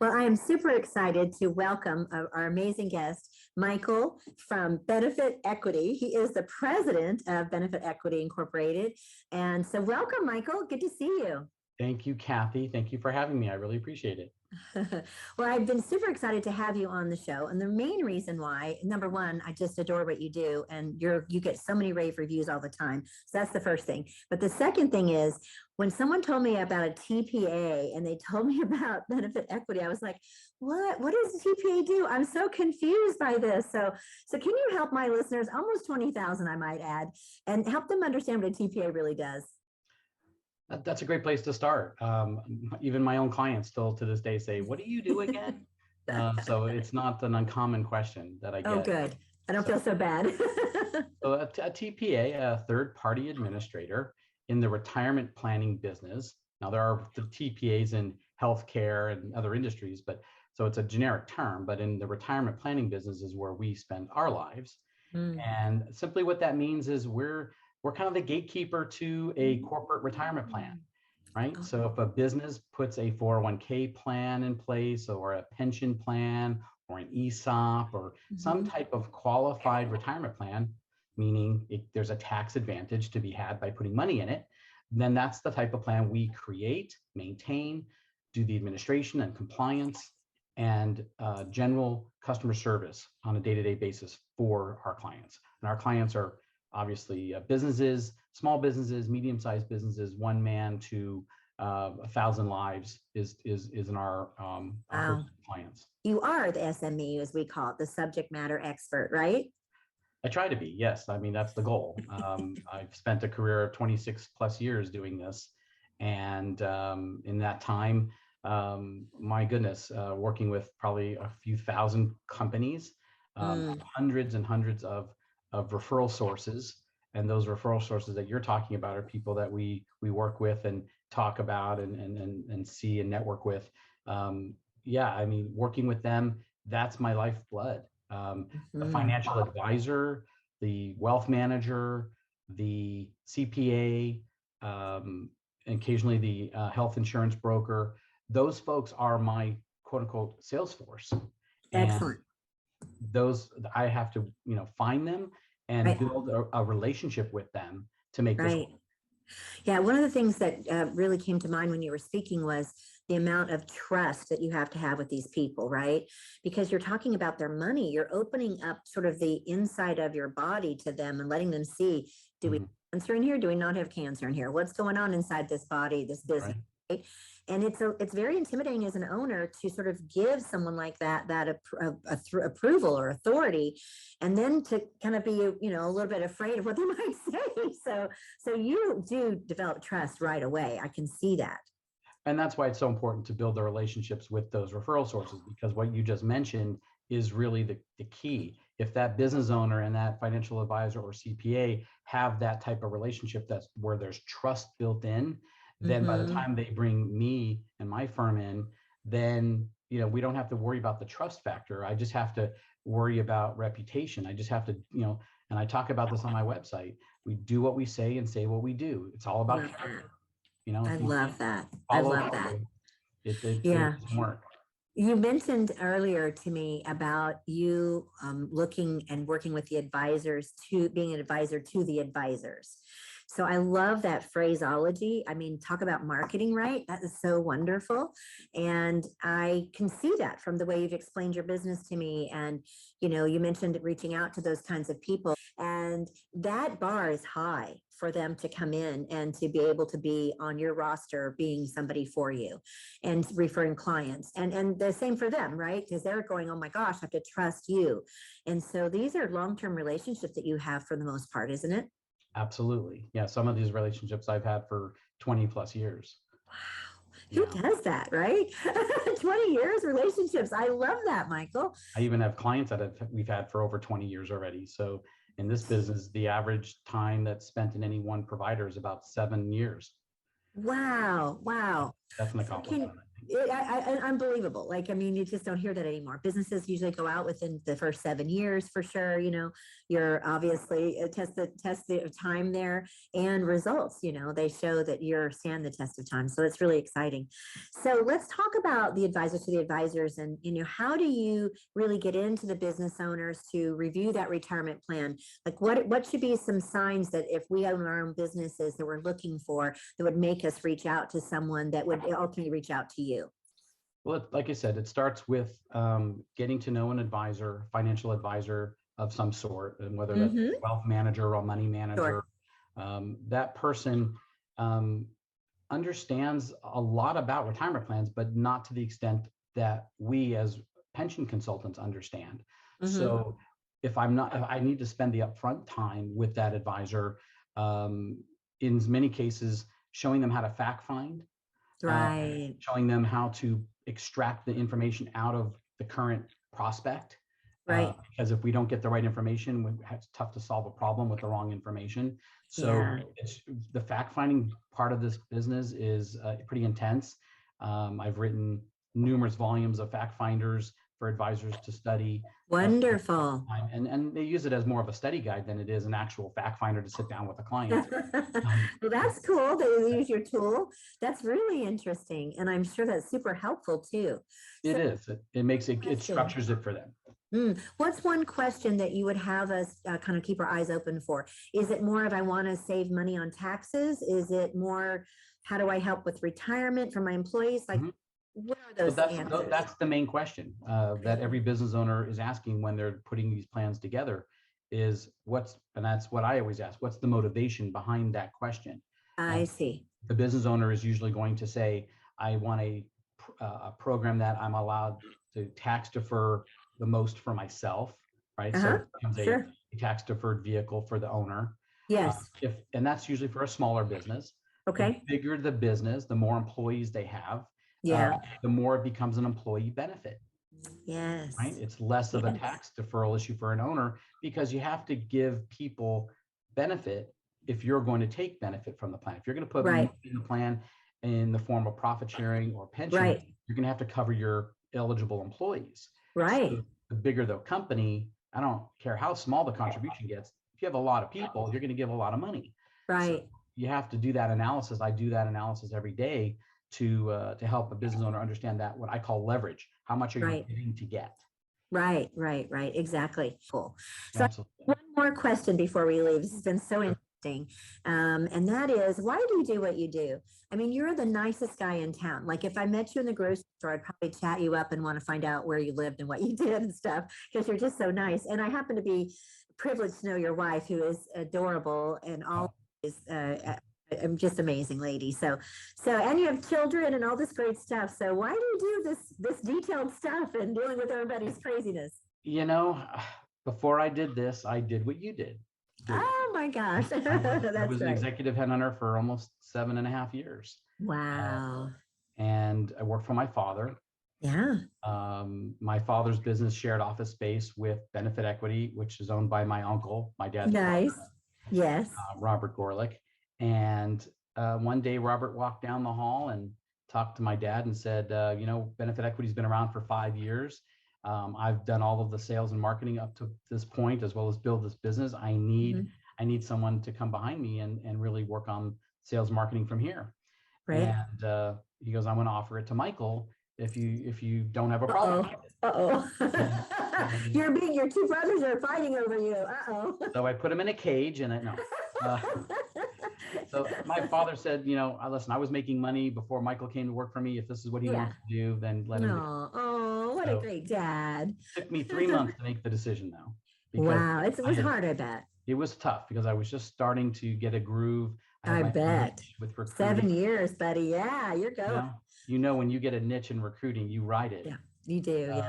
Well, I am super excited to welcome our amazing guest, Michael from Benefit Equity. He is the president of Benefit Equity Incorporated. And so, welcome, Michael. Good to see you. Thank you, Kathy. Thank you for having me. I really appreciate it. Well, I've been super excited to have you on the show. And the main reason why, number one, I just adore what you do. And you get so many rave reviews all the time. So that's the first thing. But the second thing is when someone told me about a TPA and they told me about benefit equity, I was like, what does TPA do? I'm so confused by this. So can you help my listeners, almost 20,000, I might add, and help them understand what a TPA really does? That's a great place to start. Even my own clients still to this day say, "What do you do again?" So it's not an uncommon question that I get. Oh, good. I don't feel so bad. So a TPA, a third-party administrator in the retirement planning business. Now there are the TPAs in healthcare and other industries, but so it's a generic term. But in the retirement planning business is where we spend our lives. And simply what that means is we're kind of the gatekeeper to a corporate retirement plan, right? So if a business puts a 401k plan in place or a pension plan or an ESOP or some type of qualified retirement plan, meaning there's a tax advantage to be had by putting money in it, then that's the type of plan we create, maintain, do the administration and compliance and general customer service on a day-to-day basis for our clients. And our clients are obviously businesses, small businesses, medium-sized businesses, one man to 1,000 lives is in our clients. You are the SME, as we call it, the subject matter expert, right? I try to be, yes. I mean, that's the goal. I've spent a career of 26 plus years doing this. And in that time, my goodness, working with probably a few thousand companies, hundreds and hundreds of referral sources. And those referral sources that you're talking about are people that we work with and talk about and see and network with. Yeah, I mean, working with them, that's my lifeblood. The financial advisor, the wealth manager, the CPA, occasionally the health insurance broker, those folks are my quote unquote sales force. Excellent. Those I have to, find them and build a relationship with them to make this work. Yeah, one of the things that really came to mind when you were speaking was the amount of trust that you have to have with these people, right? Because you're talking about their money, you're opening up sort of the inside of your body to them and letting them see, do we have cancer in here? Do we not have cancer in here? What's going on inside this body, this business? Right? And it's very intimidating as an owner to sort of give someone like that approval or authority, and then to kind of be a little bit afraid of what they might say. So you do develop trust right away. I can see that. And that's why it's so important to build the relationships with those referral sources, because what you just mentioned is really the key. If that business owner and that financial advisor or CPA have that type of relationship, that's where there's trust built in, then by the time they bring me and my firm in, then we don't have to worry about the trust factor. I just have to worry about reputation. I just have to, and I talk about this on my website. We do what we say and say what we do. It's all about character. I love that. I love that. It doesn't work. You mentioned earlier to me about you looking and working with the advisors to being an advisor to the advisors. So I love that phraseology. I mean, talk about marketing, right? That is so wonderful. And I can see that from the way you've explained your business to me. And, you mentioned reaching out to those kinds of people. And that bar is high for them to come in and to be able to be on your roster, being somebody for you and referring clients. And the same for them, right? Because they're going, oh my gosh, I have to trust you. And so these are long-term relationships that you have for the most part, isn't it? Absolutely. Yeah. Some of these relationships I've had for 20 plus years. Wow. Who does that, right? 20 years relationships. I love that, Michael. I even have clients that we've had for over 20 years already. So in this business, the average time that's spent in any one provider is about 7 years. Wow. That's an accomplishment. Unbelievable. Like, I mean, you just don't hear that anymore. Businesses usually go out within the first 7 years for sure. You're obviously test the time there and results, they show that you're stand the test of time. So it's really exciting. So let's talk about the advisors to the advisors and, how do you really get into the business owners to review that retirement plan? Like what should be some signs that if we own our own businesses that we're looking for that would make us reach out to someone that would ultimately reach out to you? Well, like I said, it starts with getting to know an advisor, financial advisor of some sort, and whether that's a wealth manager or a money manager. Sure. That person understands a lot about retirement plans, but not to the extent that we as pension consultants understand. So if I need to spend the upfront time with that advisor, in many cases, showing them how to fact find, Right. showing them how to extract the information out of the current prospect. Right. Because if we don't get the right information, it's tough to solve a problem with the wrong information. So Yeah. it's the fact finding part of this business is pretty intense. I've written numerous volumes of fact finders for advisors to study. Wonderful. And they use it as more of a study guide than it is an actual fact finder to sit down with a client. Well, that's cool. They use your tool. That's really interesting. And I'm sure that's super helpful too. It So, is. It makes it, it structures it for them. What's one question that you would have us kind of keep our eyes open for? Is it more of I want to save money on taxes? Is it more how do I help with retirement for my employees? Like, what are those answers? That's the main question that every business owner is asking when they're putting these plans together is and that's what I always ask, what's the motivation behind that question? I see. The business owner is usually going to say, I want a program that I'm allowed to tax defer the most for myself, right? So it becomes a tax deferred vehicle for the owner. Yes. And that's usually for a smaller business. Okay. The bigger the business, the more employees they have, Yeah. the more it becomes an employee benefit. Yes. Right? It's less of a tax deferral issue for an owner because you have to give people benefit if you're going to take benefit from the plan. If you're going to put money in the plan in the form of profit sharing or pension, you're going to have to cover your eligible employees. Right. So the bigger the company, I don't care how small the contribution gets. If you have a lot of people, you're going to give a lot of money. Right. So you have to do that analysis. I do that analysis every day to help a business owner understand that what I call leverage. How much are you getting to get? Right. Exactly. Cool. So Absolutely. one more question before we leave. This has been so interesting. And that is, why do you do what you do? I mean, you're the nicest guy in town. Like if I met you in the grocery store, I'd probably chat you up and want to find out where you lived and what you did and stuff, because you're just so nice. And I happen to be privileged to know your wife, who is adorable and always just amazing lady. So and you have children and all this great stuff. So why do you do this detailed stuff and dealing with everybody's craziness? Before I did this, I did what you did. Oh my gosh. I was an executive headhunter for almost 7.5 years. Wow. And I worked for my father. Yeah. My father's business shared office space with Benefit Equity, which is owned by my uncle, my dad's nice. brother, Yes. Robert Gorelick. And one day Robert walked down the hall and talked to my dad and said, Benefit Equity's been around for 5 years. I've done all of the sales and marketing up to this point, as well as build this business. I need someone to come behind me and really work on sales marketing from here. Right. And he goes, I'm going to offer it to Michael if you don't have a problem. Your two brothers are fighting over you. So I put him in a cage and so my father said, listen, I was making money before Michael came to work for me. If this is what he wants to do, then let him do it. Oh, what a great dad. It took me 3 months to make the decision though. Wow. It was hard, I bet. It was tough because I was just starting to get a groove. I bet. With 7 years, buddy. Yeah, you're going. When you get a niche in recruiting, you ride it. Yeah, you do.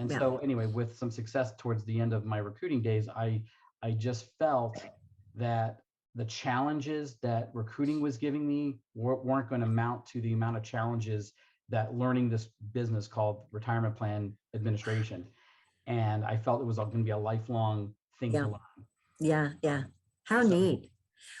So anyway, with some success towards the end of my recruiting days, I just felt that the challenges that recruiting was giving me weren't going to amount to the amount of challenges that learning this business called retirement plan administration. And I felt it was going to be a lifelong thing to learn. Yeah. How neat.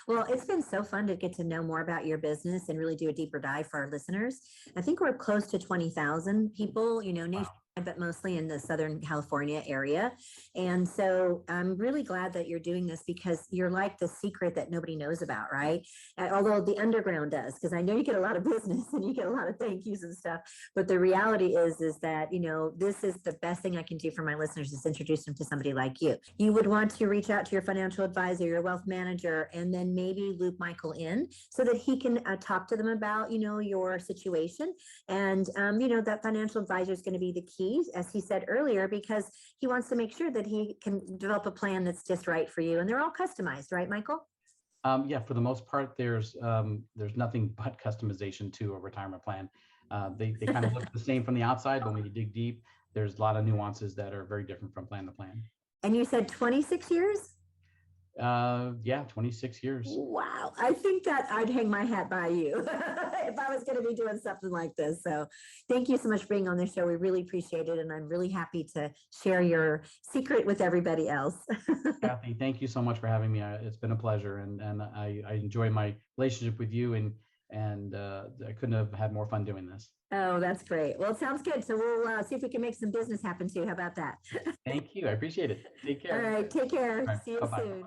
Well, it's been so fun to get to know more about your business and really do a deeper dive for our listeners. I think we're close to 20,000 people, nationwide, but mostly in the Southern California area. And so I'm really glad that you're doing this because you're like the secret that nobody knows about, right? Although the underground does, because I know you get a lot of business and you get a lot of thank yous and stuff. But the reality is that, this is the best thing I can do for my listeners is introduce them to somebody like you. You would want to reach out to your financial advisor, your wealth manager, and then maybe loop Michael in so that he can talk to them about, your situation. And, that financial advisor is going to be the key, as he said earlier, because he wants to make sure that he can develop a plan that's just right for you. And they're all customized, right, Michael? Yeah, for the most part, there's nothing but customization to a retirement plan. They kind of look the same from the outside, but when you dig deep, there's a lot of nuances that are very different from plan to plan. And you said 26 years? Yeah, 26 years. Wow. I think that I'd hang my hat by you if I was going to be doing something like this. So thank you so much for being on the show. We really appreciate it. And I'm really happy to share your secret with everybody else. Kathy, thank you so much for having me. It's been a pleasure. And I enjoy my relationship with you and I couldn't have had more fun doing this. Oh, that's great. Well, it sounds good. So we'll see if we can make some business happen too. How about that? Thank you. I appreciate it. Take care. All right. Take care. All right, See you bye-bye. soon.